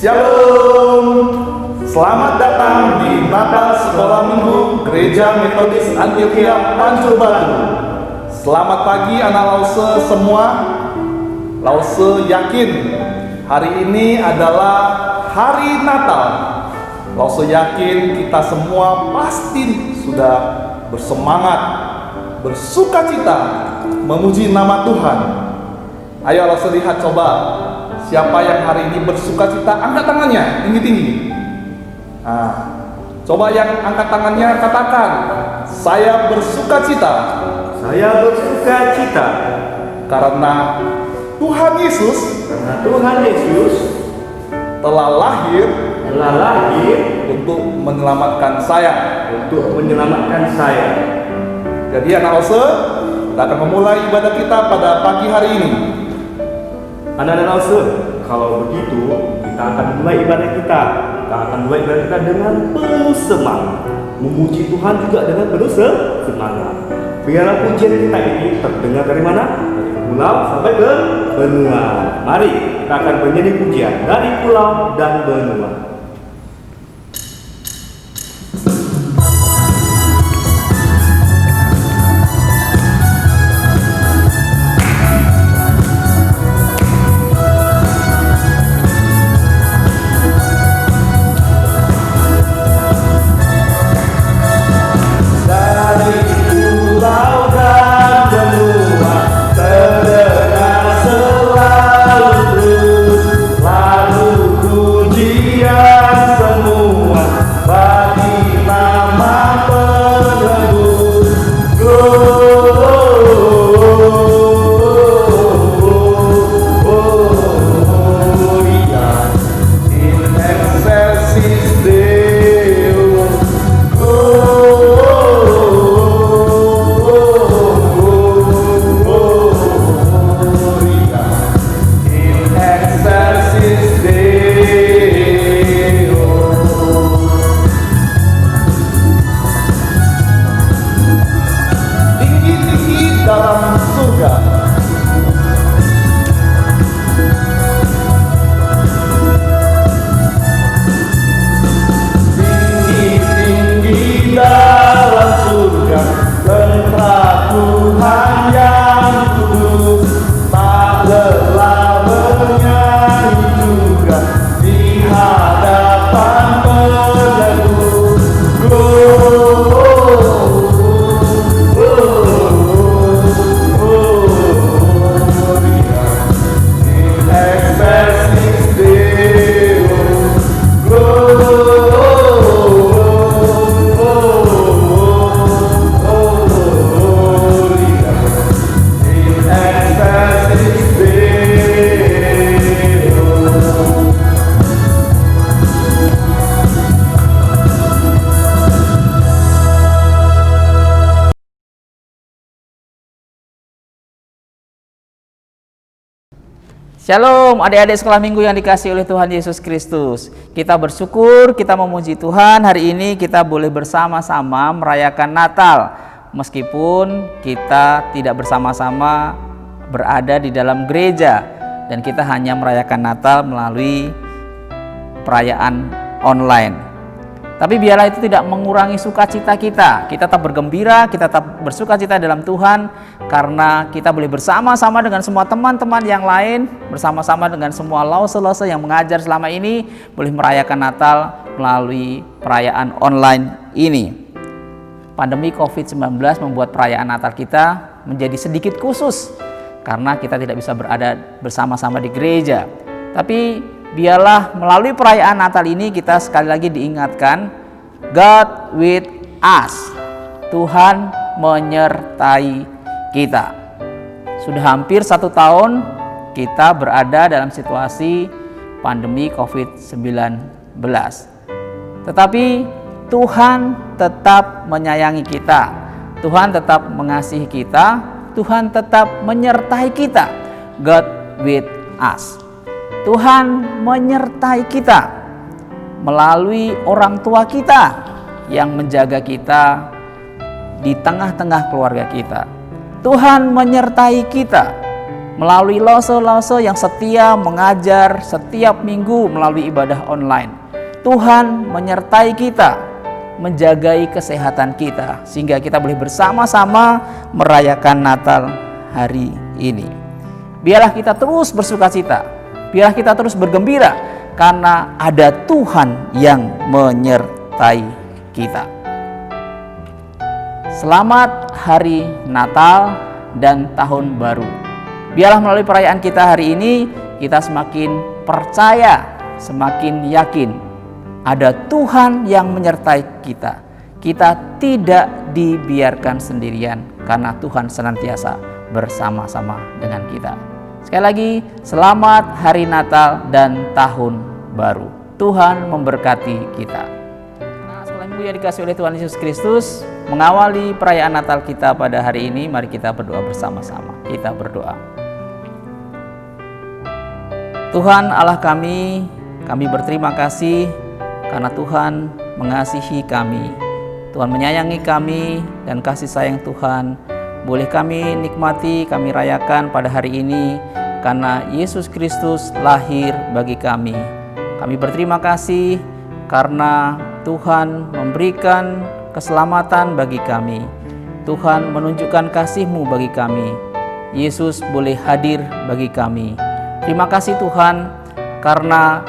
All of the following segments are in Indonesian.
Shalom. Selamat datang di Natal Sekolah Minggu Gereja Metodis Antioquia Pancur Batu. Selamat pagi anak Lause semua. Lause yakin hari ini adalah hari Natal. Lause yakin kita semua pasti sudah bersemangat, bersukacita memuji nama Tuhan. Ayo Lause lihat coba, siapa yang hari ini bersukacita, angkat tangannya tinggi-tinggi. Nah, coba yang angkat tangannya katakan, saya bersukacita. Saya bersukacita Karena Tuhan Yesus telah lahir untuk menyelamatkan saya. Jadi anak Lause, kita akan memulai ibadah kita pada pagi hari ini. Anak-anak Lause, kalau begitu kita akan mulai ibadah kita. Dengan penuh semangat, memuji Tuhan juga dengan penuh semangat. Biarlah pujian kita ini terdengar dari mana? Dari pulau sampai ke benua. Mari kita akan menyanyi pujian dari pulau dan benua. Shalom adik-adik sekolah minggu yang dikasihi oleh Tuhan Yesus Kristus. Kita bersyukur, kita memuji Tuhan. Hari ini kita boleh bersama-sama merayakan Natal. Meskipun kita tidak bersama-sama berada di dalam gereja. Dan kita hanya merayakan Natal melalui perayaan online. Tapi biarlah itu tidak mengurangi sukacita kita. Kita tetap bergembira, kita tetap bersukacita dalam Tuhan. Karena kita boleh bersama-sama dengan semua teman-teman yang lain, bersama-sama dengan semua lause-lause yang mengajar selama ini, boleh merayakan Natal melalui perayaan online ini. Pandemi COVID-19 membuat perayaan Natal kita menjadi sedikit khusus, karena kita tidak bisa berada bersama-sama di gereja. Tapi biarlah melalui perayaan Natal ini kita sekali lagi diingatkan, God with us. Tuhan menyertai kita. Sudah hampir 1 tahun kita berada dalam situasi pandemi COVID-19. Tetapi Tuhan tetap menyayangi kita. Tuhan tetap mengasihi kita. Tuhan tetap menyertai kita. God with us. Tuhan menyertai kita melalui orang tua kita yang menjaga kita di tengah-tengah keluarga kita. Tuhan menyertai kita melalui lause-lause yang setia mengajar setiap minggu melalui ibadah online. Tuhan menyertai kita, menjagai kesehatan kita, sehingga kita boleh bersama-sama merayakan Natal hari ini. Biarlah kita terus bersukacita, biarlah kita terus bergembira, karena ada Tuhan yang menyertai kita. Selamat Hari Natal dan Tahun Baru. Biarlah melalui perayaan kita hari ini, kita semakin percaya, semakin yakin ada Tuhan yang menyertai kita. Kita tidak dibiarkan sendirian, karena Tuhan senantiasa bersama-sama dengan kita. Sekali lagi, selamat Hari Natal dan Tahun Baru. Tuhan memberkati kita. Sekolah Minggu yang dikasihi oleh Tuhan Yesus Kristus, mengawali perayaan Natal kita pada hari ini, mari kita berdoa bersama-sama. Kita berdoa. Tuhan Allah kami berterima kasih karena Tuhan mengasihi kami. Tuhan menyayangi kami, dan kasih sayang Tuhan boleh kami nikmati, kami rayakan pada hari ini karena Yesus Kristus lahir bagi kami. Kami berterima kasih karena Tuhan memberikan keselamatan bagi kami. Tuhan menunjukkan kasih-Mu bagi kami. Yesus boleh hadir bagi kami. Terima kasih Tuhan, karena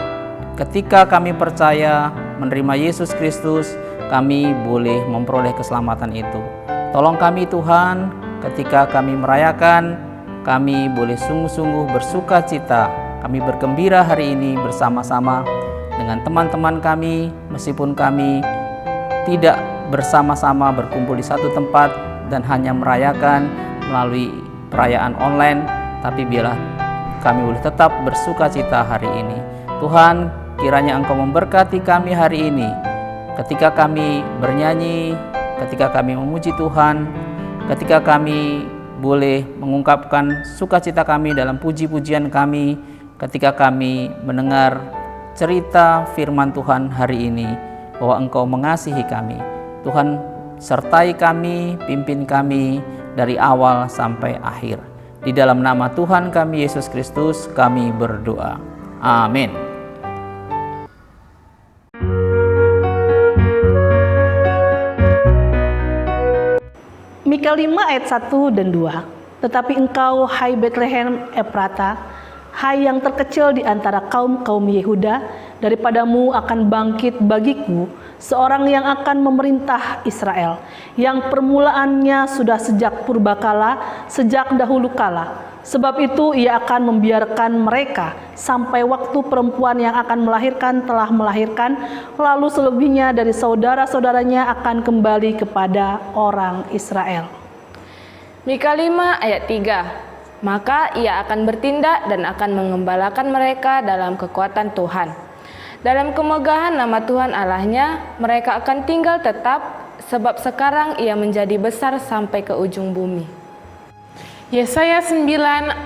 ketika kami percaya menerima Yesus Kristus, kami boleh memperoleh keselamatan itu. Tolong kami Tuhan, ketika kami merayakan, kami boleh sungguh-sungguh bersuka cita. Kami bergembira hari ini bersama-sama dengan teman-teman kami, meskipun kami tidak bersama-sama berkumpul di satu tempat dan hanya merayakan melalui perayaan online, tapi biarlah kami boleh tetap bersuka cita hari ini. Tuhan, kiranya Engkau memberkati kami hari ini, ketika kami bernyanyi, ketika kami memuji Tuhan, ketika kami boleh mengungkapkan sukacita kami dalam puji-pujian kami, ketika kami mendengar cerita firman Tuhan hari ini, bahwa Engkau mengasihi kami. Tuhan, sertai kami, pimpin kami dari awal sampai akhir. Di dalam nama Tuhan kami Yesus Kristus kami berdoa. Amin. Mika 5 ayat 1 dan 2. Tetapi engkau, hai Betlehem Efrata, hai yang terkecil di antara kaum-kaum Yehuda, daripadamu akan bangkit bagiku seorang yang akan memerintah Israel, yang permulaannya sudah sejak purbakala, sejak dahulu kala. Sebab itu ia akan membiarkan mereka sampai waktu perempuan yang akan melahirkan telah melahirkan, lalu selebihnya dari saudara-saudaranya akan kembali kepada orang Israel. Mika 5 ayat 3. Maka ia akan bertindak dan akan mengembalakan mereka dalam kekuatan Tuhan. Dalam kemegahan nama Tuhan Allahnya, mereka akan tinggal tetap, sebab sekarang ia menjadi besar sampai ke ujung bumi. Yesaya 9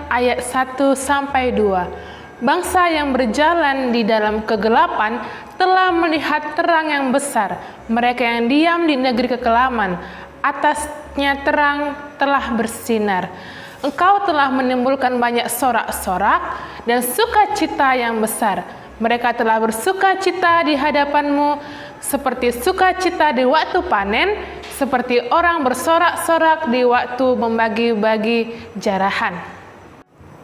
ayat 1-2. Bangsa yang berjalan di dalam kegelapan telah melihat terang yang besar. Mereka yang diam di negeri kekelaman, atasnya terang telah bersinar. Engkau telah menimbulkan banyak sorak-sorak dan sukacita yang besar. Mereka telah bersukacita di hadapanmu seperti sukacita di waktu panen, seperti orang bersorak-sorak di waktu membagi-bagi jarahan.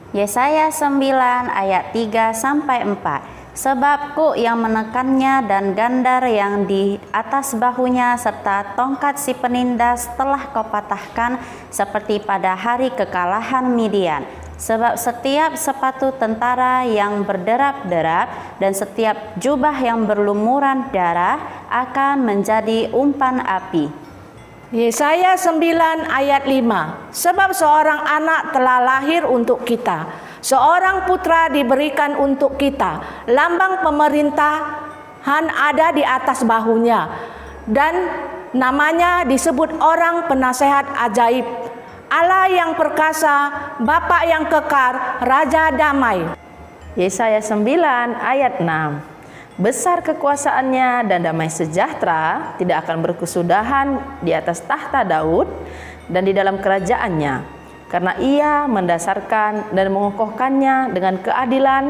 Yesaya 9 ayat 3-4. Sebab kuk yang menekannya dan gandar yang di atas bahunya serta tongkat si penindas telah kau patahkan seperti pada hari kekalahan Midian. Sebab setiap sepatu tentara yang berderap-derap dan setiap jubah yang berlumuran darah akan menjadi umpan api. Yesaya 9 ayat 5. Sebab seorang anak telah lahir untuk kita, seorang putra diberikan untuk kita, lambang pemerintahan ada di atas bahunya, dan namanya disebut orang penasehat ajaib, Allah yang perkasa, Bapa yang kekar, Raja damai. Yesaya 9 ayat 6. Besar kekuasaannya dan damai sejahtera tidak akan berkesudahan di atas tahta Daud dan di dalam kerajaannya, karena Ia mendasarkan dan mengokohkannya dengan keadilan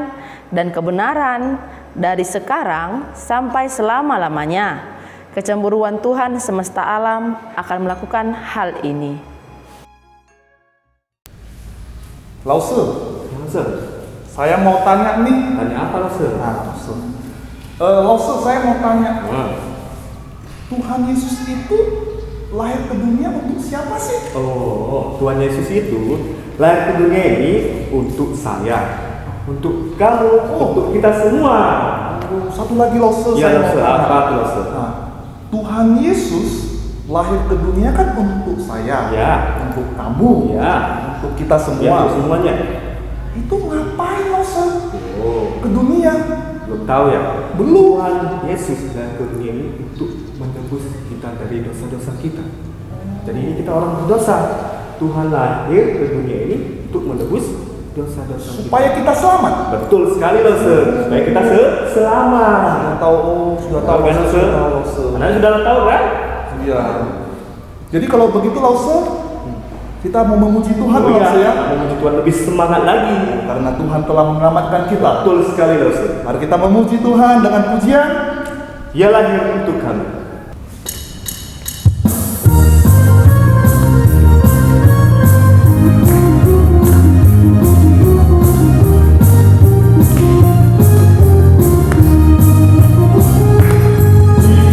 dan kebenaran dari sekarang sampai selama-lamanya. Kecemburuan Tuhan semesta alam akan melakukan hal ini. Lause, Lause, saya mau tanya nih. tanya apa Lause? Lause, saya mau tanya. Hmm. Tuhan Yesus itu lahir ke dunia untuk siapa sih? Oh, Tuhan Yesus itu lahir ke dunia ini untuk saya, untuk kamu, untuk kita semua. Satu lagi Lause, Ya, saya mau Lause, tanya. apa tuh, Lause? Nah, Tuhan Yesus lahir ke dunia kan untuk saya, Ya. untuk kamu, Ya, untuk kita ya, semua. untuk semuanya. Itu ngapain Lause Oh, ke dunia? belum tahu ya? Belum. Tuhan Yesus lahir ke dunia ini untuk menebus kita dari dosa-dosa kita. Jadi ini kita orang berdosa. Tuhan lahir ke dunia ini untuk menebus dosa-dosa kita. Supaya kita selamat. Betul sekali Lause. Supaya kita selamat. Sudah tahu kan Lause? Lause. Anda sudah tahu kan? Iya. Jadi kalau begitu Lause, kita mau memuji Tuhan Oh Lause ya. memuji Tuhan lebih semangat lagi. Karena Tuhan telah menyelamatkan kita. Betul sekali Lause. Mari kita memuji Tuhan dengan pujian. Ia lahir untuk kami.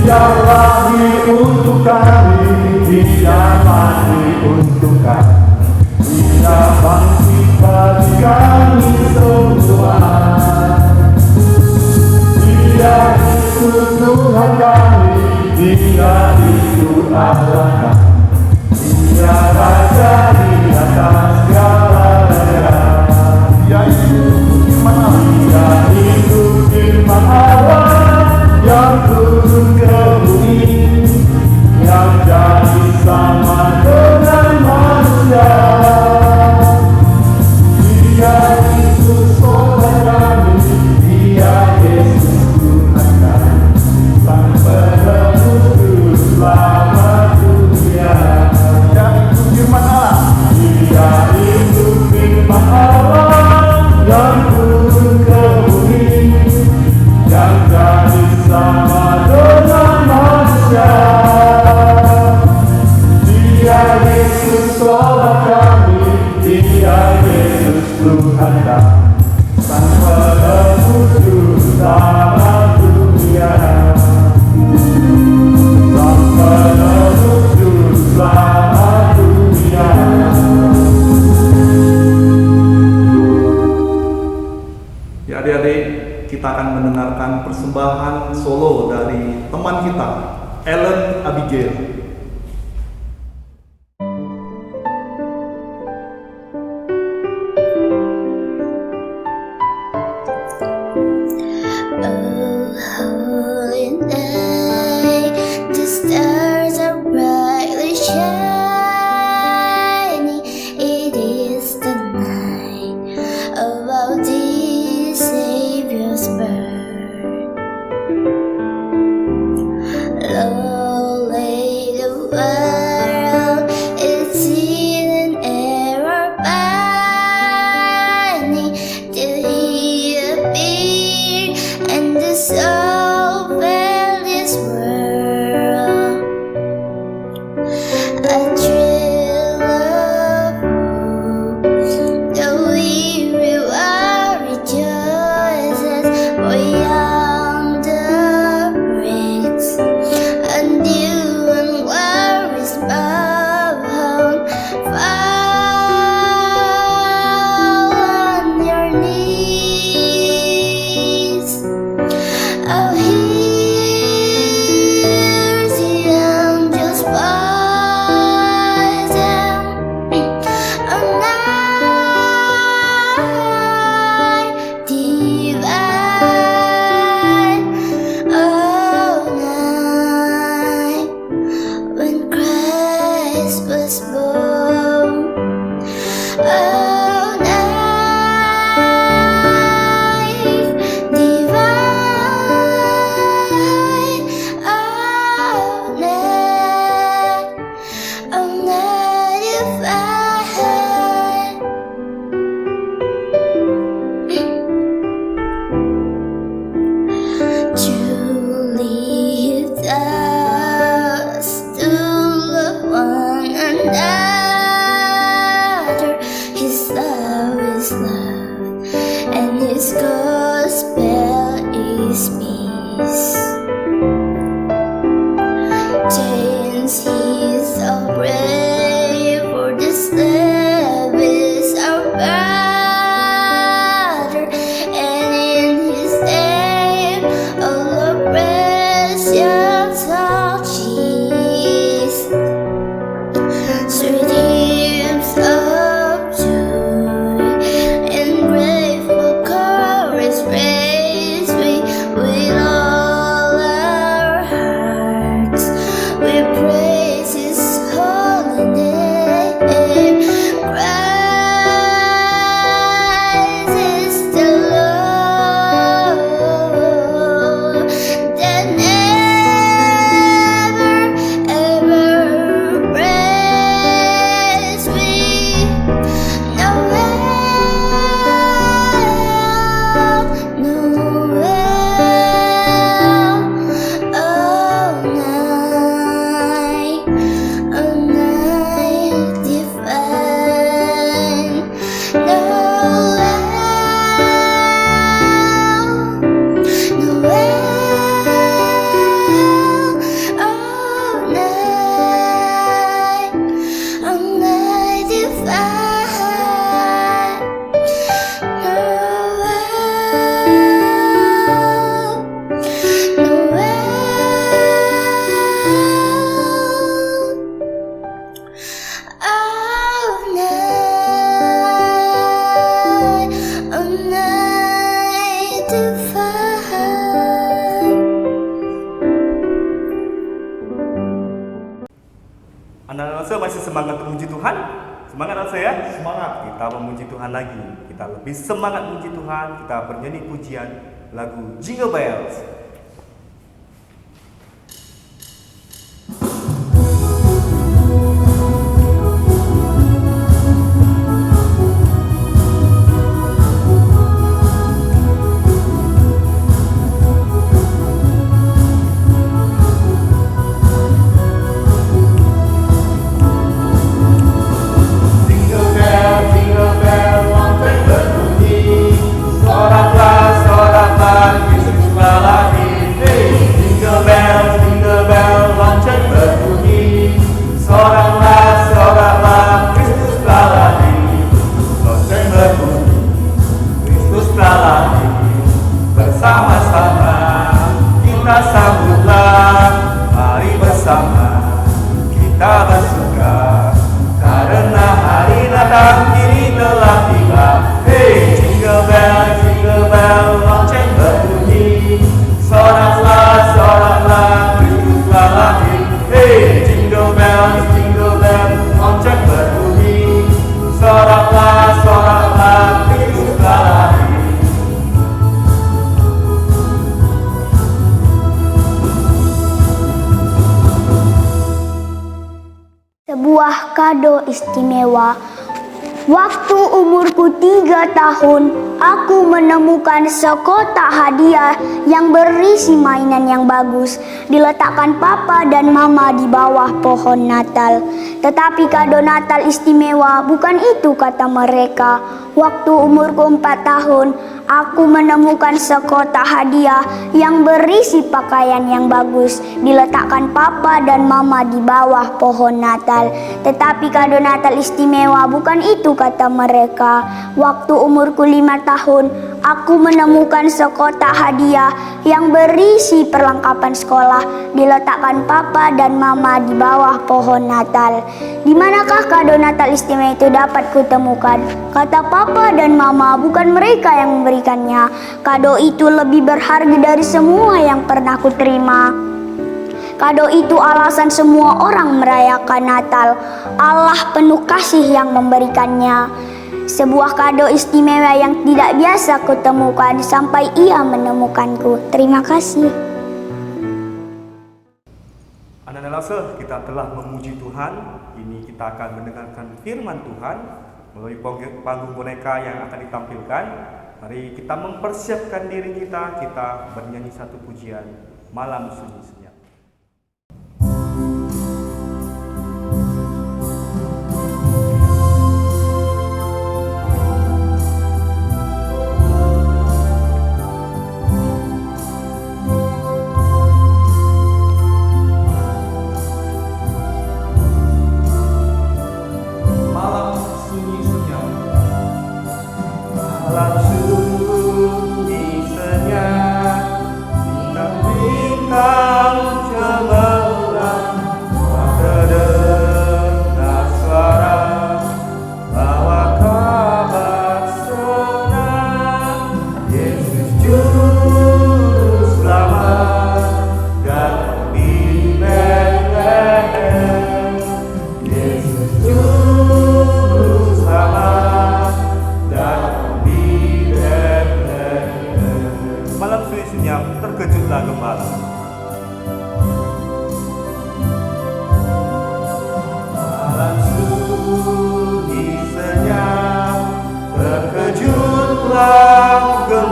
Dia lahir untuk kami, Dia lahir untuk kami, Dia bangkit bagi kami semua. Dia itu Tuhan kami, Dia itu Allah kami, Dia Raja di atas segala raja. Dia itu firman Allah, Dia itu firman Allah yang turun ke bumi, yang jadi sama dengan manusia. Dia Yesus Tuhan kami, Dia Yesus Tuhan kami, Sang Penebus juru selamat dunia. Dia itu firman Allah, Dia itu firman Allah yang turun ke bumi, yang jadi sama dengan manusia. Dia Yesus Tuhan kami, Dia Yesus Tuhan kami, Sang Penebus juru selamat dunia. Sang Penebus juru selamat dunia. Ya adik-adik, kita akan mendengarkan persembahan solo dari teman kita, Ellen Abigail. Holy night, the stars are brightly shining. It is the night of our dear Savior's birth. Lord, lay since he's so brave, for this love is our brother, and in his name all our precious all Jesus. Sweet hymns of joy and grateful chorus praise we with all our hearts. We praise His holy name. Christ is the Lord, that never ever praise we. Noel, Noel, all night divine. Noel, Noel, all night divine. Anak-anak saya masih semangat memuji Tuhan? Semangat anak saya? Semangat. Kita memuji Tuhan lagi. Kita lebih semangat memuji Tuhan. Kita bernyanyi pujian lagu Jingle Bells. Jingle bell, lonceng berbunyi, soraklah, soraklah, Yesus telah lahir. Hey, jingle bell, lonceng berbunyi, soraklah, soraklah, Kristus telah lahir. Lonceng berbunyi, Kristus telah lahir. Bersama-sama kita sambutlah, mari bersama kita bersuka, karena hari Natal kini telah tiba. Hey, jingle bell, lonceng berbunyi, soraklah, soraklah, Kristus telah lahir. Hey, jingle bell, lonceng berbunyi, soraklah, soraklah, Kristus telah lahir. Sebuah kado istimewa. Waktu umurku 3 tahun, aku menemukan sekotak hadiah yang berisi mainan yang bagus. Diletakkan papa dan mama di bawah pohon Natal. Tetapi kado Natal istimewa bukan itu, kata mereka. Waktu umurku 4 tahun, aku menemukan sekotak hadiah yang berisi pakaian yang bagus. Diletakkan papa dan mama di bawah pohon Natal. Tetapi kado Natal istimewa bukan itu, kata mereka. Waktu umurku 5 tahun, aku menemukan sekotak hadiah yang berisi perlengkapan sekolah. Diletakkan papa dan mama di bawah pohon Natal. Di manakah kado Natal istimewa itu dapat kutemukan? Kata papa dan mama, bukan mereka yang memberikannya. Kado itu lebih berharga dari semua yang pernah kuterima. Kado itu alasan semua orang merayakan Natal. Allah penuh kasih yang memberikannya. Sebuah kado istimewa yang tidak biasa kutemukan sampai Ia menemukanku. Terima kasih. Anak-anak, kita telah memuji Tuhan. Ini kita akan mendengarkan firman Tuhan melalui panggung boneka yang akan ditampilkan. Mari kita mempersiapkan diri kita bernyanyi satu pujian Malam Sunyi Senyap.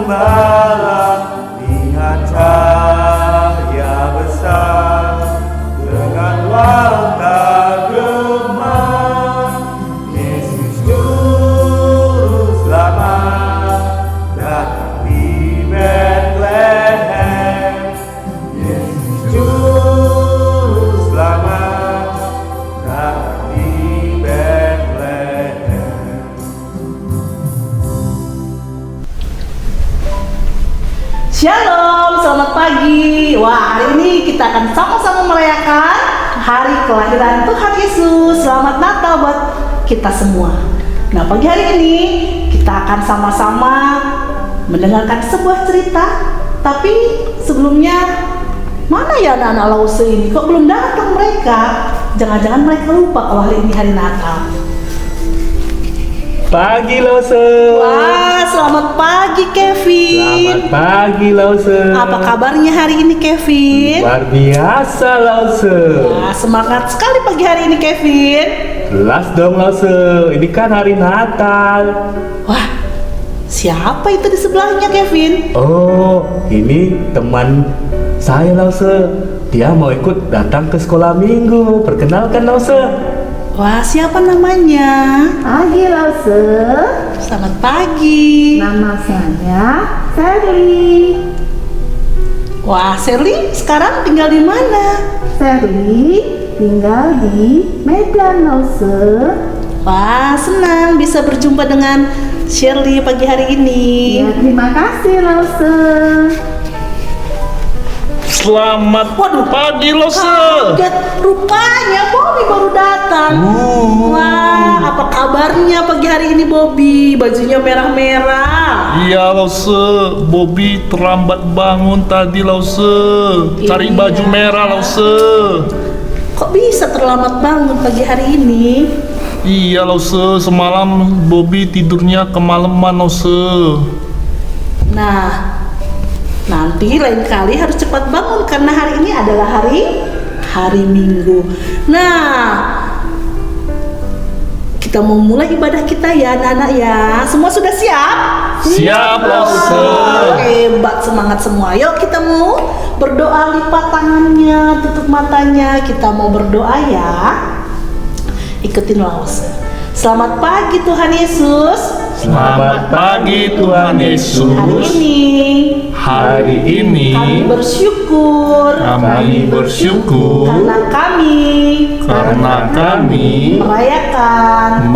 gembala, lihat cahaya besar dengan warna gemar. Yesus Juru Selamat datang di Bethlehem. Yesus Juru Selamat datang di Bethlehem. Shalom, selamat pagi. Wah, hari ini kita akan sama-sama merayakan hari kelahiran Tuhan Yesus. Selamat Natal buat kita semua. Nah, pagi hari ini kita akan sama-sama mendengarkan sebuah cerita. Tapi sebelumnya, mana ya anak-anak Lause ini? Kok belum datang mereka? Jangan-jangan mereka lupa kalau hari ini hari Natal. Pagi Lause. Wah, selamat pagi Kevin. Selamat pagi Lause. Apa kabarnya hari ini Kevin? Luar biasa Lause. Wah, semangat sekali pagi hari ini Kevin. Jelas dong Lause, ini kan hari Natal. Wah, siapa itu di sebelahnya Kevin? Oh, ini teman saya Lause. Dia mau ikut datang ke sekolah minggu. Perkenalkan Lause. Wah, siapa namanya? Pagi Lause, Selamat pagi. nama saya Sherly. Wah, Sherly sekarang tinggal di mana? Sherly tinggal di Medan Lause. Wah, senang bisa berjumpa dengan Sherly pagi hari ini. Ya, terima kasih Lause. Selamat pagi Lause. Kaget, rupanya Bobby baru datang. Wah, apa kabarnya pagi hari ini Bobby? Bajunya merah-merah. Iya Lause, Bobby terlambat bangun tadi Lause. Cari Iya. baju merah Lause. Kok bisa terlambat bangun pagi hari ini? Iya Lause, semalam Bobby tidurnya kemalaman Lause. Nah, nanti lain kali harus cepat bangun karena hari ini adalah hari Minggu. Nah, kita mau mulai ibadah kita ya anak-anak ya. Semua sudah siap? Siap Lause. Hebat, semangat semua. Yuk kita mau berdoa, lipat tangannya, tutup matanya. Kita mau berdoa ya. Ikutin Lause. Selamat pagi Tuhan Yesus. Selamat pagi Tuhan Yesus. Hari Hari ini ini kami bersyukur karena kami merayakan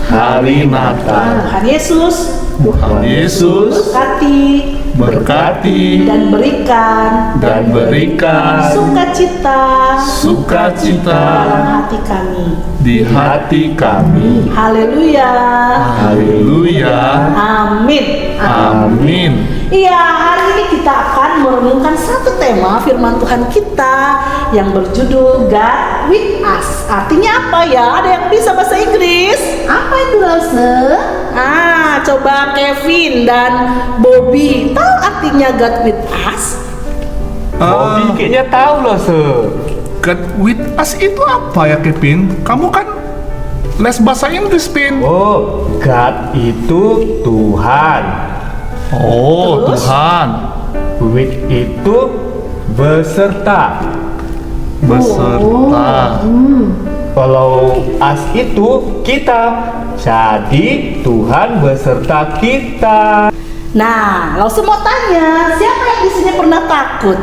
hari Natal. Tuhan Yesus berkati dan berikan sukacita di hati kami. Haleluya. Amin. Iya, hari ini kita akan merenungkan satu tema firman Tuhan kita yang berjudul God with us. Artinya apa ya? Ada yang bisa bahasa Inggris? Apa itu Lause? Coba Kevin dan Bobby tahu artinya God with us? Bobby kayaknya tahu Lause. God with us itu apa ya Kevin? Kamu kan les bahasa Inggris, Pin. Oh, God itu Tuhan. Oh, Terus? Tuhan. With itu beserta. Kalau as itu kita. Jadi Tuhan beserta kita. Nah, Lause mau tanya, siapa yang di sini pernah takut?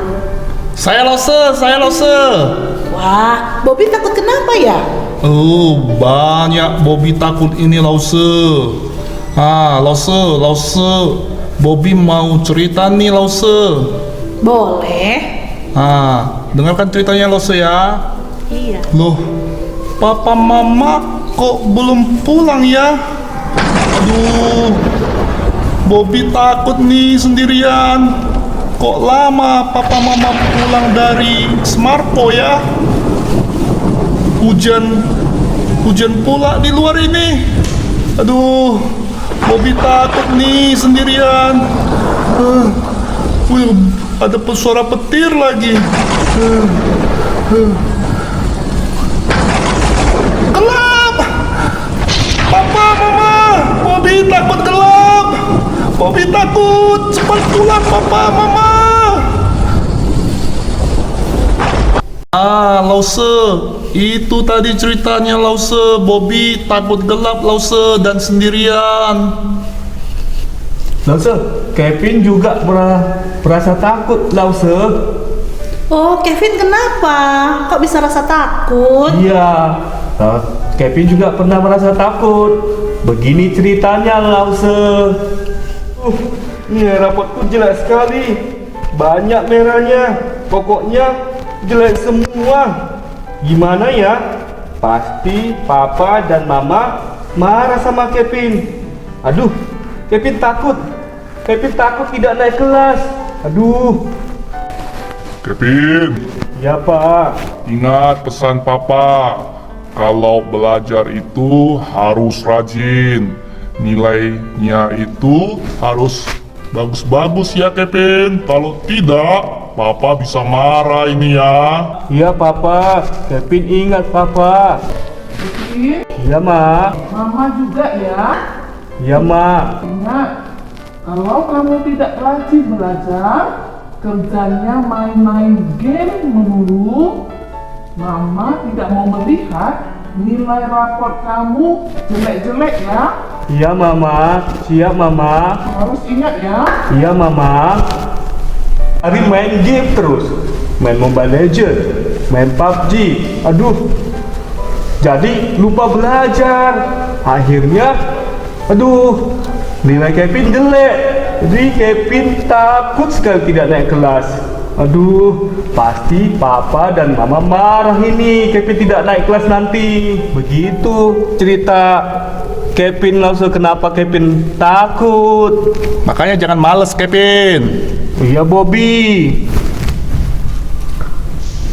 Saya Lause. Wah, Bobby takut kenapa ya? Oh, banyak Bobby takut ini Lause. Lause. Bobby mau cerita nih Lause. Boleh. Dengarkan ceritanya Lause ya. Iya. Loh, papa mama kok belum pulang ya? Aduh, Bobby takut nih sendirian. Kok lama papa mama pulang dari Smartpo ya? Hujan pula di luar ini. Aduh, Bobby takut nih sendirian. Ada suara petir lagi. Gelap. Papa, mama, Bobby takut gelap. Bobby takut. Cepat pulang, Papa, Mama. Lause, itu tadi ceritanya Lause. Bobby takut gelap Lause dan sendirian. Lause, Kevin juga merasa takut, Lause. Oh, Kevin kenapa? Kok bisa rasa takut? Iya, Kevin juga pernah merasa takut. Begini ceritanya, Lause. Ini rapotku jelek sekali. Banyak merahnya. Pokoknya jelek semua. Gimana ya? Pasti Papa dan Mama marah sama Kevin. Aduh, Kevin takut. Kevin takut tidak naik kelas. Aduh. Kevin, Ya, Pak. ingat pesan Papa. Kalau belajar itu harus rajin. Nilainya itu harus bagus-bagus ya, Kevin. Kalau tidak, Papa bisa marah ini ya. Iya, Papa. Kevin ingat, Papa. Iya, Ma. Mama juga ya. Iya, Ma. Ingat, kalau kamu tidak rajin belajar, kerjanya main-main game melulu, Mama tidak mau melihat nilai raport kamu jelek-jelek ya. Iya, Mama. Siap, Mama. Harus ingat ya. Iya, Mama. Hari main game terus. Main Mobile Legend, main PUBG. Aduh. Jadi lupa belajar. Akhirnya, aduh, nilai Kevin jelek. Jadi Kevin takut sekali tidak naik kelas. Aduh, pasti Papa dan Mama marah ini Kevin tidak naik kelas nanti. Begitu cerita Kevin. Langsung kenapa Kevin takut. Makanya jangan males, Kevin. Iya, Bobby.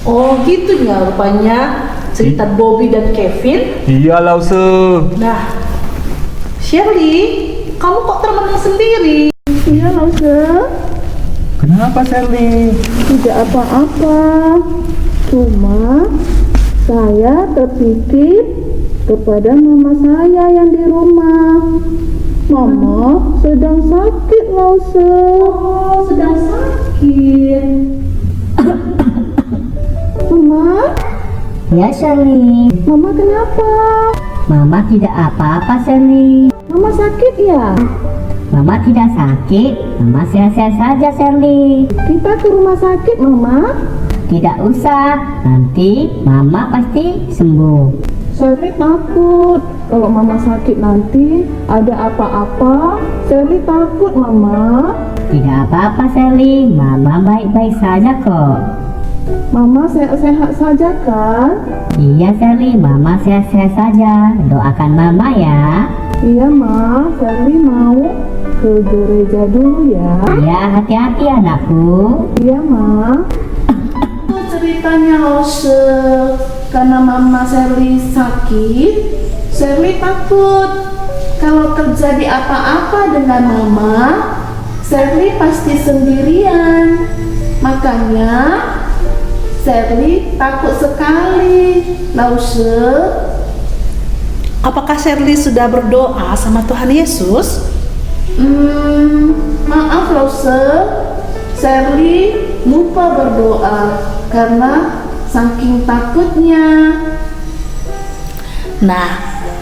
Oh, gitu ya rupanya cerita Bobby dan Kevin. Iya, Lause. Nah, Shirley, kamu kok termenung sendiri? Iya, Lause. Kenapa, Sherly? Tidak apa-apa. Cuma saya tertitip kepada mama saya yang di rumah. Mama sedang sakit, Lause. Oh, sedang sakit. Mama, Ya, Shirley. Mama kenapa? Mama tidak apa-apa, Shirley. Mama sakit ya? Mama tidak sakit. Mama sehat-sehat saja, Shirley. Kita ke rumah sakit, Mama. Tidak usah. Nanti Mama pasti sembuh. Shirley takut kalau Mama sakit nanti ada apa-apa. Shirley takut, Mama. Tidak apa-apa, Shirley. Mama baik-baik saja kok. Mama sehat-sehat saja kan? Iya, Shirley. Mama sehat-sehat saja. Doakan Mama ya. Iya, Ma. Shirley mau ke gereja dulu ya. Ya, hati-hati anakku. Iya, Ma. Ceritanya Lause, karena Mama Shirley sakit, Shirley takut kalau terjadi apa-apa dengan Mama, Shirley pasti sendirian. Makanya Shirley takut sekali. Lause, apakah Shirley sudah berdoa sama Tuhan Yesus? Maaf Lause, Shirley lupa berdoa karena saking takutnya. Nah,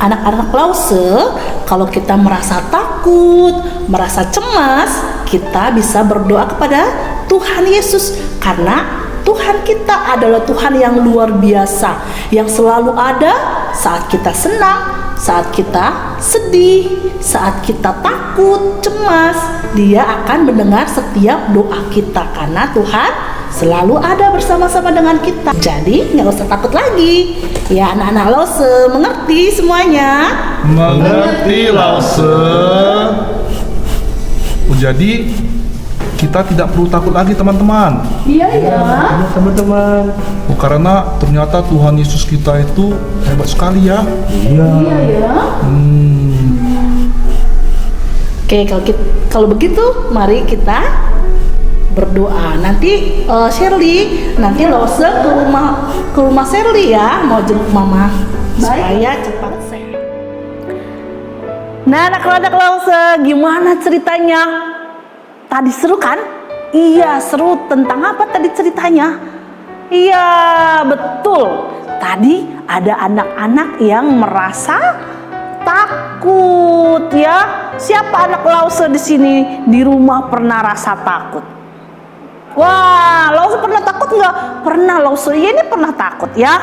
anak-anak Lause, kalau kita merasa takut, merasa cemas, kita bisa berdoa kepada Tuhan Yesus karena Tuhan kita adalah Tuhan yang luar biasa, yang selalu ada saat kita senang, saat kita sedih, saat kita takut, cemas. Dia akan mendengar setiap doa kita karena Tuhan selalu ada bersama-sama dengan kita. Jadi nggak usah takut lagi. Ya, anak-anak Lause mengerti semuanya? Mengerti, Lause. Jadi kita tidak perlu takut lagi, teman-teman. Iya ya. Teman-teman. Karena ternyata Tuhan Yesus kita itu hebat sekali ya. Iya. Iya ya. Oke, kalau begitu mari kita berdoa. Nanti Shirley, nanti Lause ke rumah Shirley ya, mau jemput Mama supaya cepat sehat. Nah, anak-anak Lause, gimana ceritanya? Tadi seru kan? Iya, seru. Tentang apa tadi ceritanya? Iya, betul. Tadi ada anak-anak yang merasa takut ya. Siapa anak Lause di sini di rumah pernah rasa takut? Wah, Lause pernah takut nggak? Pernah Lause. Iya, ini pernah takut ya.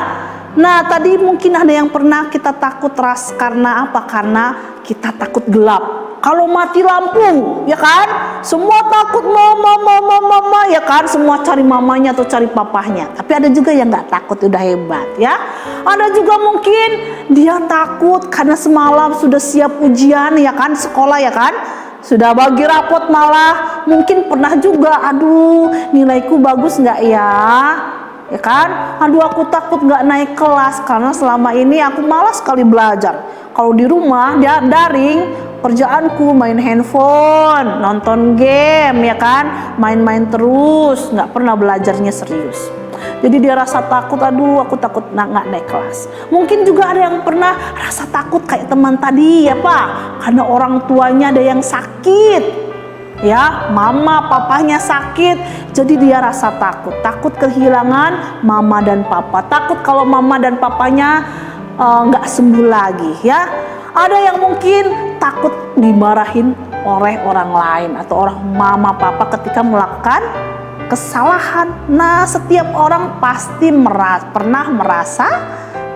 Nah, tadi mungkin ada yang pernah kita takut karena apa? Karena kita takut gelap. Kalau mati lampu, ya kan? Semua takut mama, ya kan? Semua cari mamanya atau cari papahnya. Tapi ada juga yang nggak takut, udah hebat, ya. Ada juga mungkin dia takut karena semalam sudah siap ujian, ya kan? Sekolah, ya kan? Sudah bagi rapot malah. Mungkin pernah juga, aduh, nilaiku bagus nggak ya? Ya kan? Aduh, aku takut nggak naik kelas karena selama ini aku malas sekali belajar. Kalau di rumah dia daring, kerjaanku main handphone, nonton game, ya kan? Main-main terus, nggak pernah belajarnya serius. Jadi dia rasa takut, aduh aku takut nggak naik kelas. Mungkin juga ada yang pernah rasa takut kayak teman tadi ya Pak, karena orang tuanya ada yang sakit. Ya, mama papanya sakit, jadi dia rasa takut kehilangan mama dan papa, takut kalau mama dan papanya nggak sembuh lagi ya. Ada yang mungkin takut dimarahin oleh orang lain atau orang mama papa ketika melakukan kesalahan. Nah, setiap orang pasti pernah merasa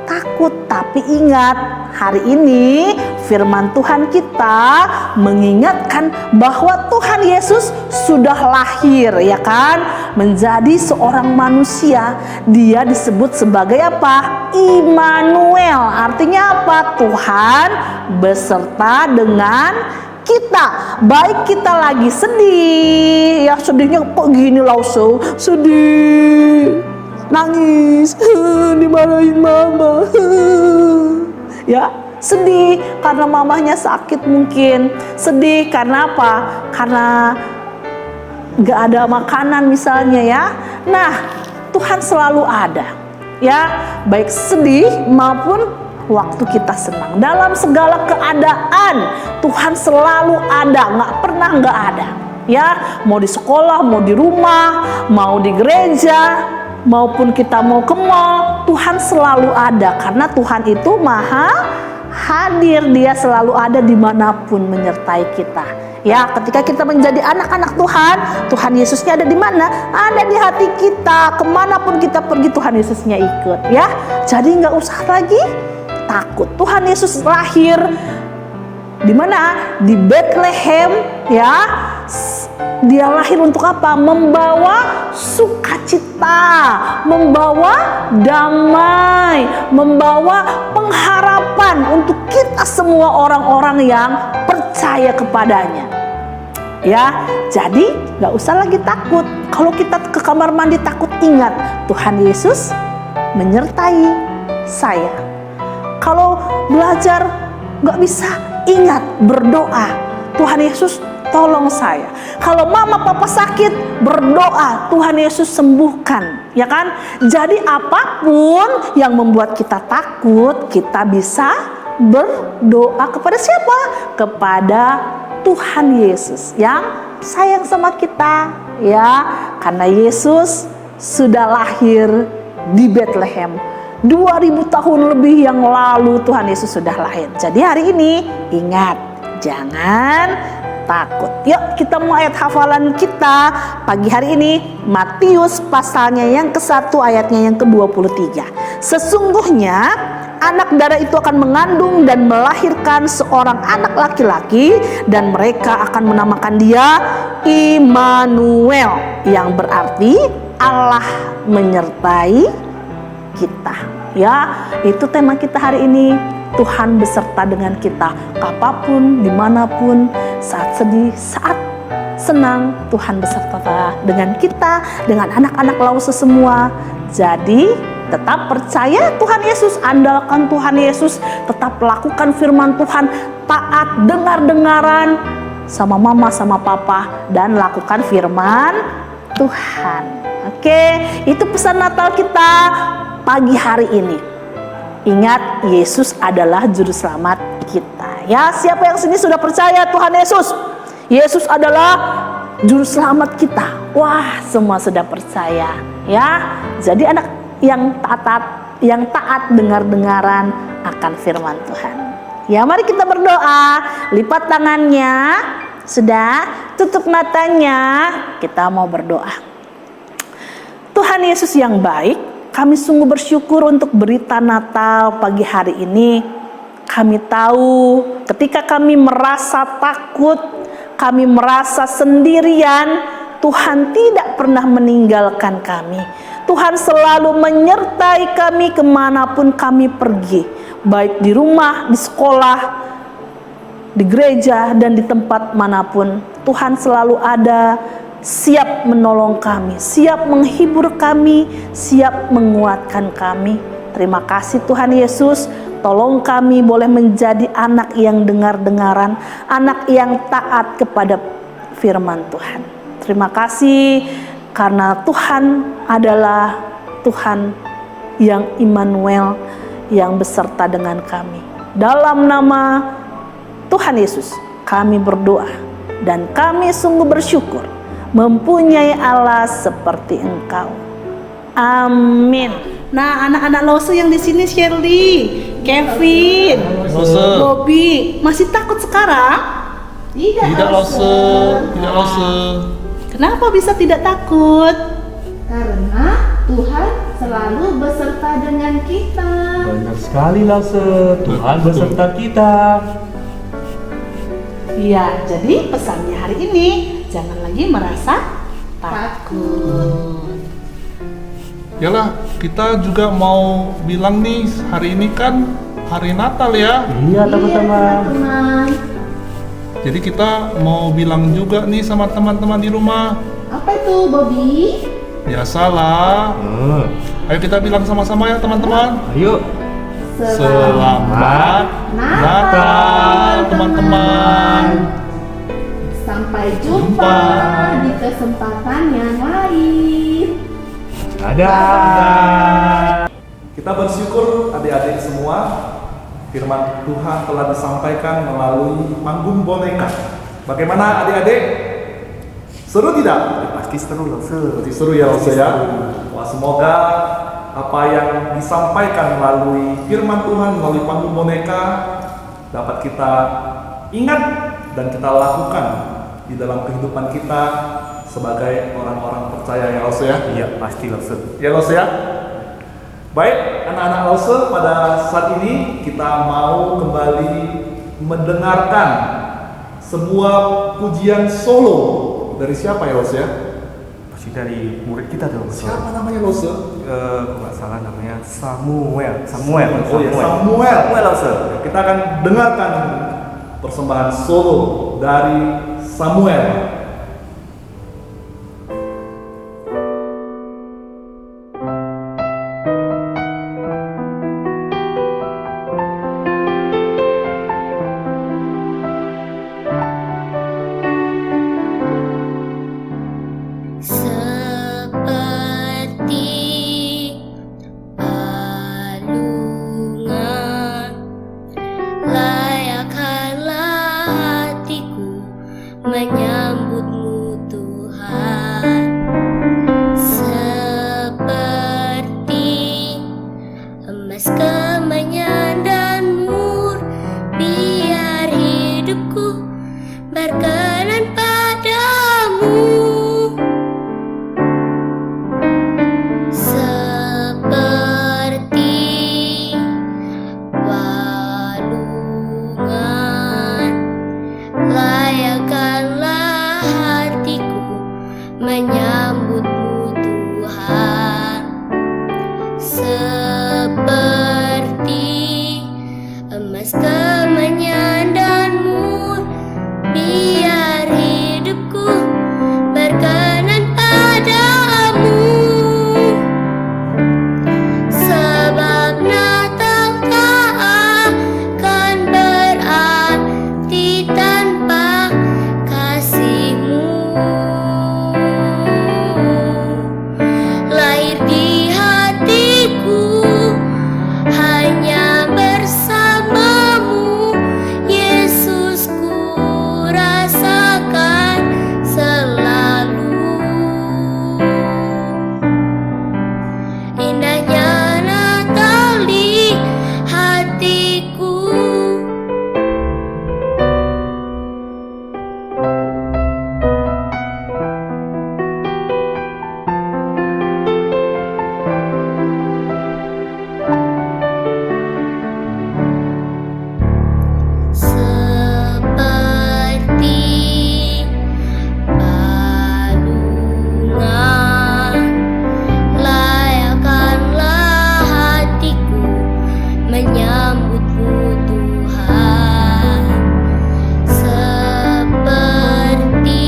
takut. Tapi ingat, hari ini firman Tuhan kita mengingatkan bahwa Tuhan Yesus sudah lahir, ya kan? Menjadi seorang manusia. Dia disebut sebagai apa? Immanuel. Artinya apa? Tuhan beserta dengan kita. Baik kita lagi sedih, ya sedihnya kok gini Lause, sedih, nangis, dimarahin mama, ya sedih karena mamanya sakit, mungkin sedih karena apa? Karena gak ada makanan misalnya ya. Nah, Tuhan selalu ada ya, baik sedih maupun waktu kita senang. Dalam segala keadaan Tuhan selalu ada, nggak pernah nggak ada ya. Mau di sekolah, mau di rumah, mau di gereja, maupun kita mau ke mall, Tuhan selalu ada. Karena Tuhan itu maha hadir, dia selalu ada dimanapun menyertai kita ya. Ketika kita menjadi anak-anak Tuhan, Tuhan Yesusnya ada di mana? Ada di hati kita. Kemanapun kita pergi, Tuhan Yesusnya ikut ya. Jadi nggak usah lagi takut. Tuhan Yesus lahir di mana? Di Bethlehem ya. Dia lahir untuk apa? Membawa sukacita, membawa damai, membawa pengharapan untuk kita semua orang-orang yang percaya kepadanya. Ya, jadi nggak usah lagi takut. Kalau kita ke kamar mandi takut, ingat Tuhan Yesus menyertai saya. Kalau belajar nggak bisa, ingat berdoa, Tuhan Yesus tolong saya. Kalau mama papa sakit, berdoa, Tuhan Yesus sembuhkan, ya kan? Jadi apapun yang membuat kita takut, kita bisa berdoa kepada siapa? Kepada Tuhan Yesus yang sayang sama kita, ya. Karena Yesus sudah lahir di Bethlehem. 2000 tahun lebih yang lalu Tuhan Yesus sudah lahir. Jadi hari ini ingat, jangan takut. Yuk kita mau ayat hafalan kita pagi hari ini, Matius pasalnya yang ke-1 ayatnya yang ke-23. Sesungguhnya anak darah itu akan mengandung dan melahirkan seorang anak laki-laki, dan mereka akan menamakan dia Immanuel, yang berarti Allah menyertai kita. Ya, itu tema kita hari ini. Tuhan beserta dengan kita, kapanpun, dimanapun, saat sedih, saat senang, Tuhan beserta dengan kita, dengan anak-anak Lause semua. Jadi tetap percaya Tuhan Yesus, andalkan Tuhan Yesus, tetap lakukan firman Tuhan, taat, dengar-dengaran sama mama sama papa, dan lakukan firman Tuhan. Oke, itu pesan Natal kita pagi hari ini. Ingat, Yesus adalah juru selamat kita Ya, siapa yang sini sudah percaya Tuhan Yesus? Yesus adalah juru selamat kita. Wah, semua sudah percaya, ya. Jadi anak yang taat dengar-dengaran akan firman Tuhan. Ya, mari kita berdoa. Lipat tangannya, sudah, tutup matanya. Kita mau berdoa. Tuhan Yesus yang baik, kami sungguh bersyukur untuk berita Natal pagi hari ini. Kami tahu ketika kami merasa takut, kami merasa sendirian, Tuhan tidak pernah meninggalkan kami. Tuhan selalu menyertai kami kemanapun kami pergi, baik di rumah, di sekolah, di gereja, dan di tempat manapun. Tuhan selalu ada, siap menolong kami, siap menghibur kami, siap menguatkan kami. Terima kasih Tuhan Yesus. Tolong kami boleh menjadi anak yang dengar-dengaran, anak yang taat kepada firman Tuhan. Terima kasih karena Tuhan adalah Tuhan yang Immanuel, yang beserta dengan kami. Dalam nama Tuhan Yesus kami berdoa dan kami sungguh bersyukur mempunyai Allah seperti Engkau. Amin. Nah, anak-anak Lose yang di sini, Shirley, Kevin, Bobby, masih takut sekarang? Tidak Lose. Kenapa bisa tidak takut? Karena Tuhan selalu beserta dengan kita. Benar sekali Lause, Tuhan beserta kita. Iya, jadi pesannya hari ini, jangan lagi merasa takut. Yalah, kita juga mau bilang nih, hari ini kan hari Natal ya. Iya teman-teman. Jadi kita mau bilang juga nih sama teman-teman di rumah. Apa itu, Bobby? Biasalah. Ayo kita bilang sama-sama ya teman-teman. Ayo. Selamat Natal teman-teman. Sampai jumpa di kesempatan yang lain. Dadah. Kita bersyukur adik-adik semua, firman Tuhan telah disampaikan melalui panggung boneka. Bagaimana adik-adik? Seru tidak? Pasti seru Lause. Pasti seru ya Lause ya. Wah, semoga apa yang disampaikan melalui firman Tuhan melalui panggung boneka dapat kita ingat dan kita lakukan di dalam kehidupan kita sebagai orang-orang percaya ya Lause ya. Iya pasti Lause. Ya Lause ya. Baik anak-anak Lause, pada saat ini kita mau kembali mendengarkan sebuah pujian solo dari siapa ya Lause ya? Pasti dari murid kita dong. Siapa namanya Lause? Kalau nggak salah namanya Samuel. Oh ya, Samuel Lause. Kita akan dengarkan persembahan solo dari Samuel. Lahir di hatiku Indahnya Natal di hatiku. Seperti palungan, layakkanlah hatiku menyambutmu Tuhan. Seperti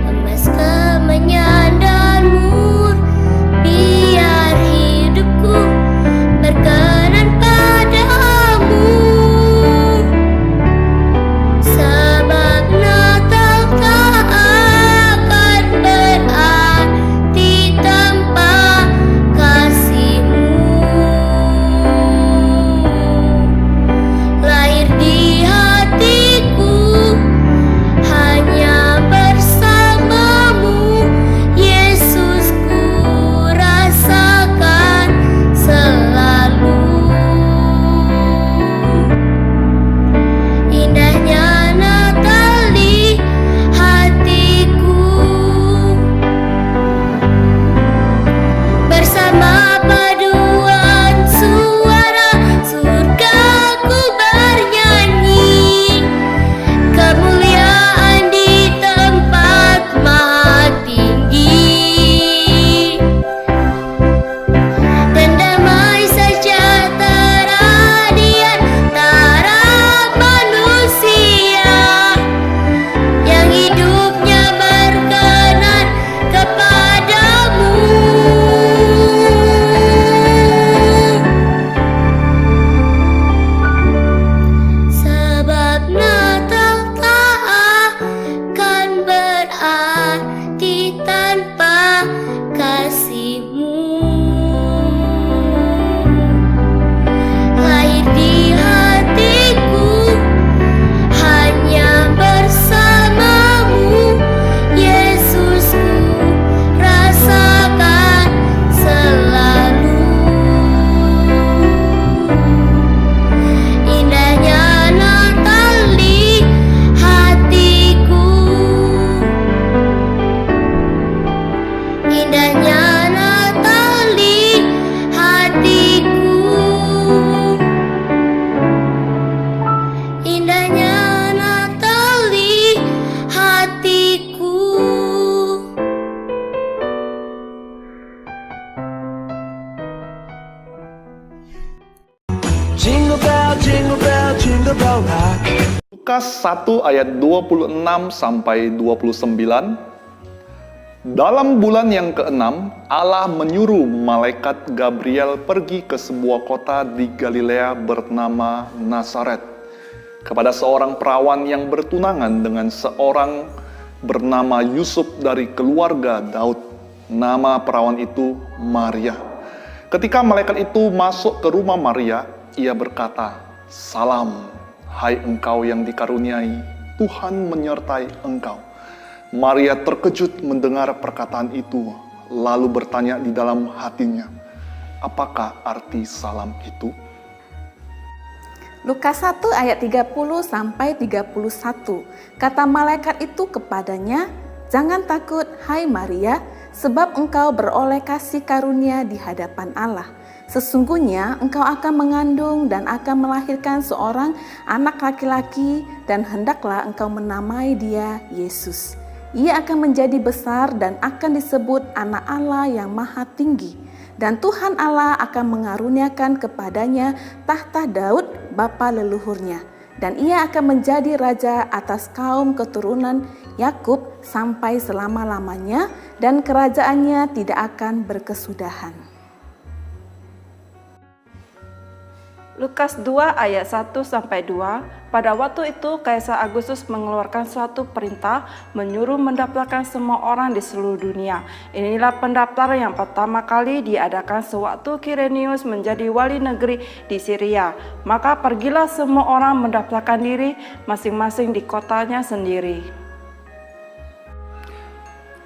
emas kemenyan dan mur, biar hidupku berkenan padamu. Sebab Natal tak akan berarti tanpa kasih-Mu. Lahir di hatiku hanya bersama-Mu, Yesus, ku rasakan selalu. Indahnya Natal di hatiku. Bersama paduan suara surga ku bernyanyi, kemuliaan di tempat maha tinggi, dan damai sejahtera di antara manusia yang hidupnya berkenan kepadamu. Sebab Natal tak akan berarti tanpa kasih-Mu. Lahir di hatiku hanya bersama-Mu, Yesus, ku rasakan selalu. Indahnya Natal di hatiku. Indahnya Natal di hatiku. Indahnya Natal di hatiku. Jingle bell, jingle bell, jingle bell rock. Lukas 1 ayat 26 sampai 29. Dalam bulan yang ke-6, Allah menyuruh malaikat Gabriel pergi ke sebuah kota di Galilea bernama Nazaret, kepada seorang perawan yang bertunangan dengan seorang bernama Yusuf dari keluarga Daud. Nama perawan itu Maria. Ketika malaikat itu masuk ke rumah Maria, ia berkata, "Salam, hai engkau yang dikaruniai, Tuhan menyertai engkau." Maria terkejut mendengar perkataan itu, lalu bertanya di dalam hatinya, "Apakah arti salam itu?" Lukas 1 ayat 30 sampai 31. Kata malaikat itu kepadanya, "Jangan takut, hai Maria, sebab engkau beroleh kasih karunia di hadapan Allah. Sesungguhnya engkau akan mengandung dan akan melahirkan seorang anak laki-laki, dan hendaklah engkau menamai dia Yesus. Ia akan menjadi besar dan akan disebut Anak Allah yang Maha Tinggi. Dan Tuhan Allah akan mengaruniakan kepadanya tahta Daud, bapa leluhurnya. Dan ia akan menjadi raja atas kaum keturunan Yakub sampai selama-lamanya, dan kerajaannya tidak akan berkesudahan." Lukas 2 ayat 1 sampai 2. Pada waktu itu Kaisar Agustus mengeluarkan suatu perintah menyuruh mendaftarkan semua orang di seluruh dunia. Inilah pendaftaran yang pertama kali diadakan sewaktu Kirenius menjadi wali negeri di Syria. Maka pergilah semua orang mendaftarkan diri masing-masing di kotanya sendiri.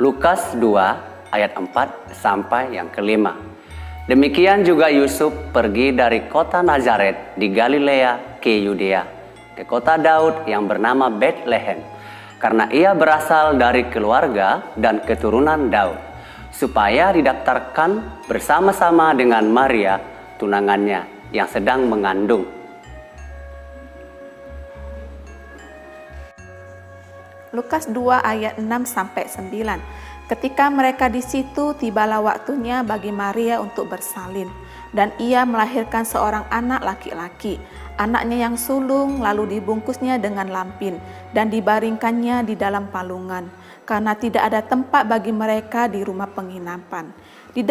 Lukas 2 ayat 4 sampai yang kelima. Demikian juga Yusuf pergi dari kota Nazaret di Galilea ke Yudea, ke kota Daud yang bernama Bethlehem, karena ia berasal dari keluarga dan keturunan Daud, supaya didaftarkan bersama-sama dengan Maria, tunangannya yang sedang mengandung. Lukas 2 ayat 6-9. Ketika mereka di situ, tibalah waktunya bagi Maria untuk bersalin, dan ia melahirkan seorang anak laki-laki. Anaknya yang sulung lalu dibungkusnya dengan lampin dan dibaringkannya di dalam palungan, karena tidak ada tempat bagi mereka di rumah penginapan. Di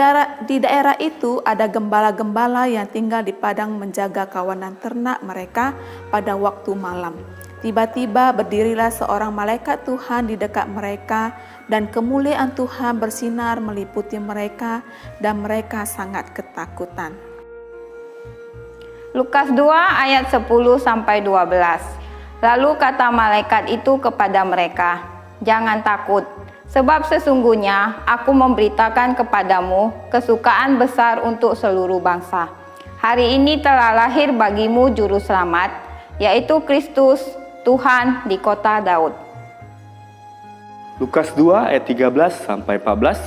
daerah itu ada gembala-gembala yang tinggal di padang menjaga kawanan ternak mereka pada waktu malam. Tiba-tiba berdirilah seorang malaikat Tuhan di dekat mereka, dan kemuliaan Tuhan bersinar meliputi mereka, dan mereka sangat ketakutan. Lukas 2 ayat 10-12. Lalu kata malaikat itu kepada mereka, "Jangan takut, sebab sesungguhnya aku memberitakan kepadamu kesukaan besar untuk seluruh bangsa. Hari ini telah lahir bagimu juru selamat, yaitu Kristus Tuhan di kota Daud." Lukas 2 ayat 13-14.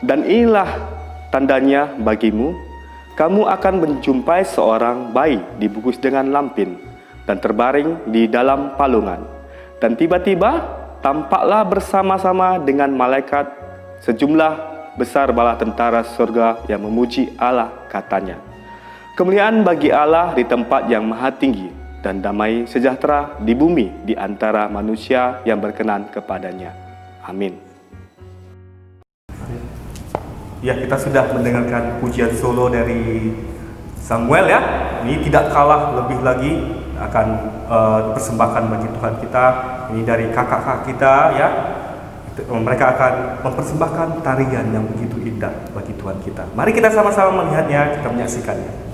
Dan inilah tandanya bagimu, kamu akan menjumpai seorang bayi dibungkus dengan lampin dan terbaring di dalam palungan. Dan tiba-tiba tampaklah bersama-sama dengan malaikat sejumlah besar bala tentara surga yang memuji Allah, katanya, "Kemuliaan bagi Allah di tempat yang maha tinggi, dan damai sejahtera di bumi di antara manusia yang berkenan kepadanya. Amin." Ya, kita sudah mendengarkan pujian solo dari Samuel ya. Ini tidak kalah lebih lagi akan persembahkan bagi Tuhan kita. Ini dari kakak-kakak kita ya. Mereka akan mempersembahkan tarian yang begitu indah bagi Tuhan kita. Mari kita sama-sama melihatnya, kita menyaksikannya.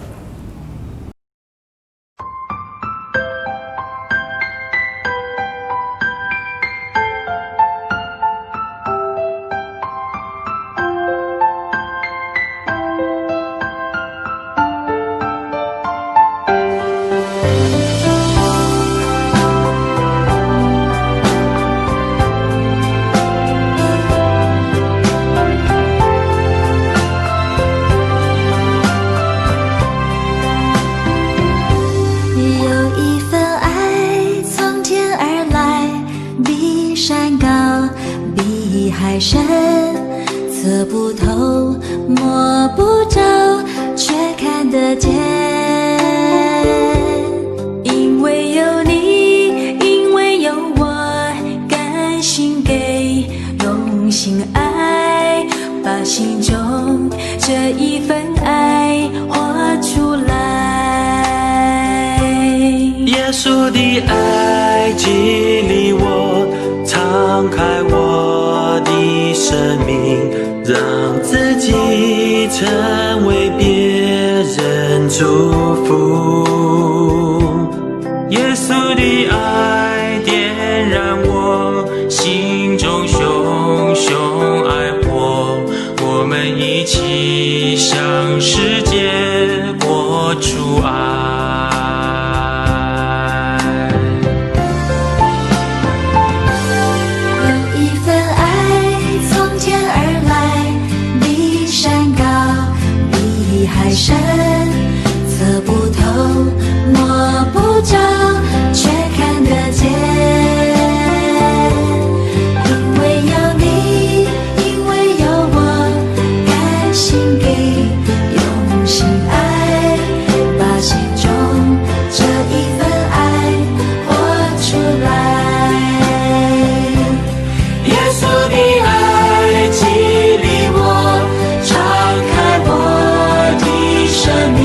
生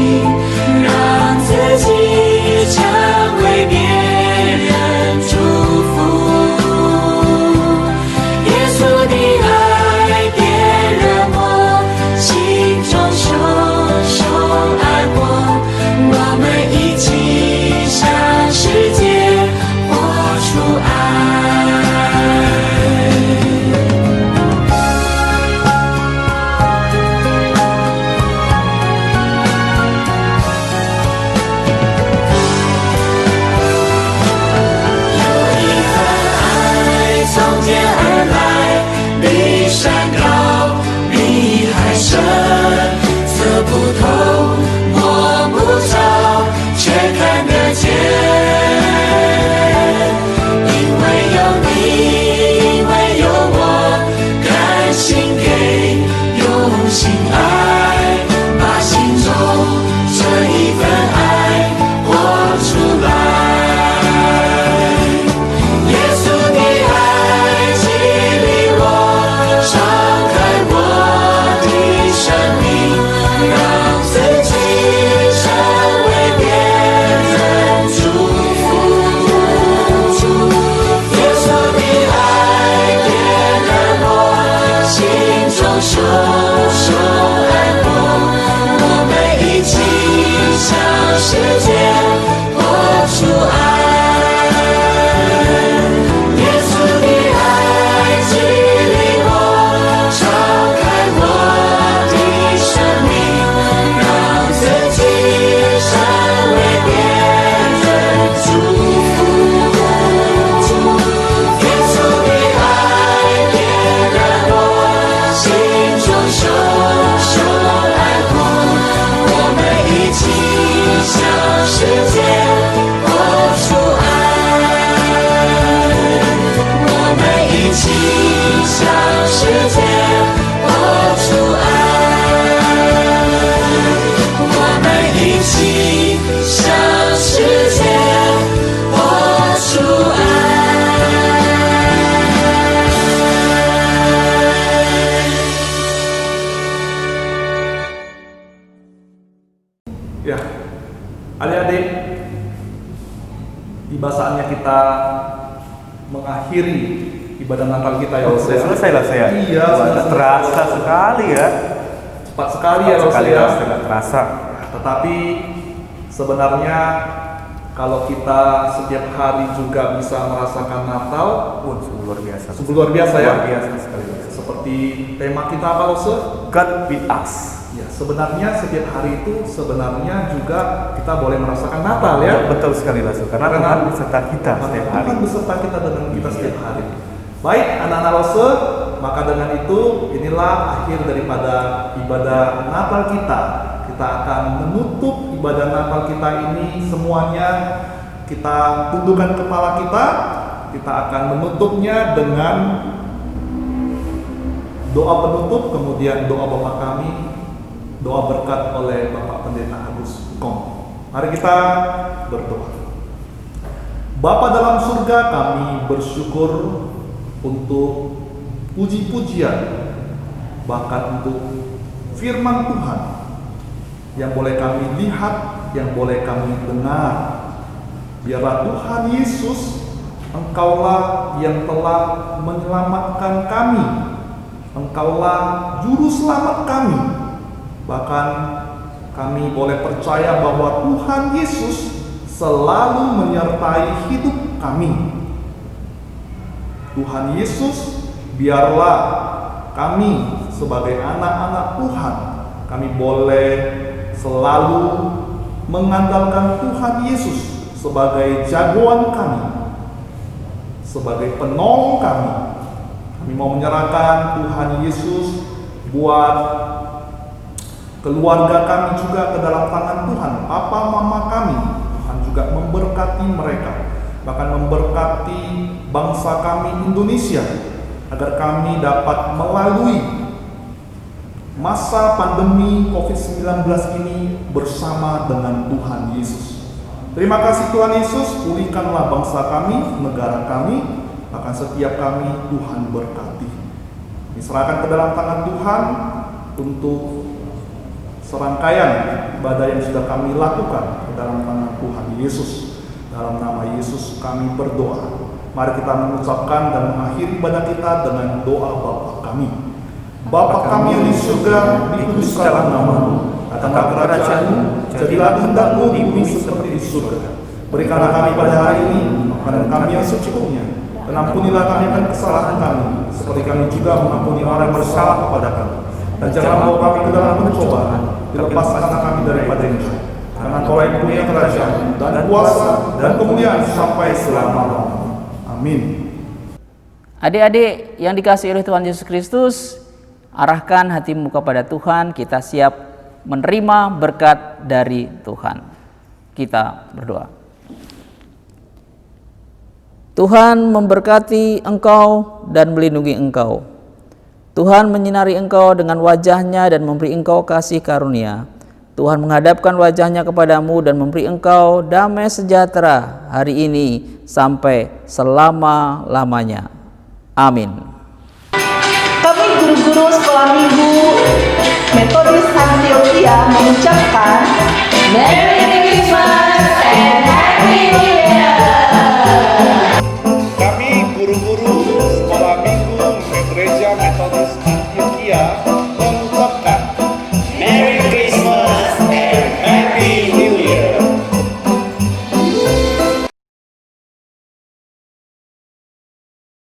头摸不着，却看得见。因为有你，因为有我，甘心给，用心爱，把心中这一份爱活出来。耶稣的爱激励我，敞开我的生命，让自己成为别人祝福。耶稣的爱点燃我心中熊熊爱火，我们一起向世界活出爱。耶稣的爱激励我，敞开我的生命，让自己成为别人祝福。耶稣的爱点燃我心中熊熊爱火，我们一起向世界活出爱。我们一起向世界活出爱。我们一起向世界活出爱。Ya, adik-adik, tiba saatnya kita mengakhiri ibadah Natal kita ya. Selesai lah saya. Iya, sudah terasa sekali ya. Cepat sekali ya sekali ya. sudah terasa. Tetapi sebenarnya kalau kita setiap hari juga bisa merasakan Natal, sungguh luar biasa. Sungguh luar biasa ya. Luar biasa sekali. Seperti tema kita apa, Lose? God with us. Ya, sebenarnya setiap hari itu sebenarnya juga kita boleh merasakan Natal ya. Betul sekali Lasu, karena Tuhan beserta kita setiap hari. Tuhan beserta kita dengan kita setiap hari. Baik, anak-anak Lose, maka dengan itu inilah akhir daripada ibadah Natal kita. Kita akan menutup ibadah Natal kita ini semuanya. Kita tundukkan kepala kita. Kita akan menutupnya dengan doa penutup, kemudian doa Bapa kami, doa berkat oleh Bapak Pendeta Agus Kong. Mari kita berdoa. Bapa dalam surga, kami bersyukur untuk puji-pujian, bahkan untuk firman Tuhan yang boleh kami lihat, yang boleh kami dengar. Biarlah Tuhan Yesus, Engkaulah yang telah menyelamatkan kami. Engkaulah juru selamat kami. Bahkan kami boleh percaya bahwa Tuhan Yesus selalu menyertai hidup kami. Tuhan Yesus, biarlah kami sebagai anak-anak Tuhan, kami boleh selalu mengandalkan Tuhan Yesus sebagai jagoan kami, sebagai penolong kami. Kami mau menyerahkan Tuhan Yesus buat keluarga kami juga ke dalam tangan Tuhan. Papa mama kami, Tuhan juga memberkati mereka, bahkan memberkati bangsa kami Indonesia, agar kami dapat melalui masa pandemi COVID-19 ini bersama dengan Tuhan Yesus. Terima kasih Tuhan Yesus, pulihkanlah bangsa kami, negara kami, bahkan setiap kami Tuhan berkati. Diserahkan ke dalam tangan Tuhan untuk serangkaian ibadah yang sudah kami lakukan ke dalam tangan Tuhan Yesus. Dalam nama Yesus kami berdoa. Mari kita mengucapkan dan mengakhiri ibadah kita dengan doa Bapa kami. Bapa kami yang di surga, dikuduskanlah namamu. Datanglah kerajaanmu, jadilah kehendak-Mu di bumi seperti di surga. Berikanlah kami pada hari ini makanan kami yang secukupnya. Dan ampunilah kami akan kesalahan kami, seperti kami juga mengampuni orang yang bersalah kepada kami. Dan jangan bawa kami ke dalam pencobaan, dilepaskanlah kami daripada yang jahat. Karena Engkau yang punya kerajaan dan kuasa dan kemuliaan sampai selama-lamanya. Amin. Adik-adik yang dikasihi oleh Tuhan Yesus Kristus, arahkan hatimu kepada Tuhan. Kita siap menerima berkat dari Tuhan. Kita berdoa. Tuhan memberkati engkau dan melindungi engkau. Tuhan menyinari engkau dengan wajah-Nya dan memberi engkau kasih karunia. Tuhan menghadapkan wajah-Nya kepadamu dan memberi engkau damai sejahtera hari ini sampai selama-lamanya. Amin. Kami guru-guru sekolah minggu Metodis Antioquia mengucapkan Merry Christmas and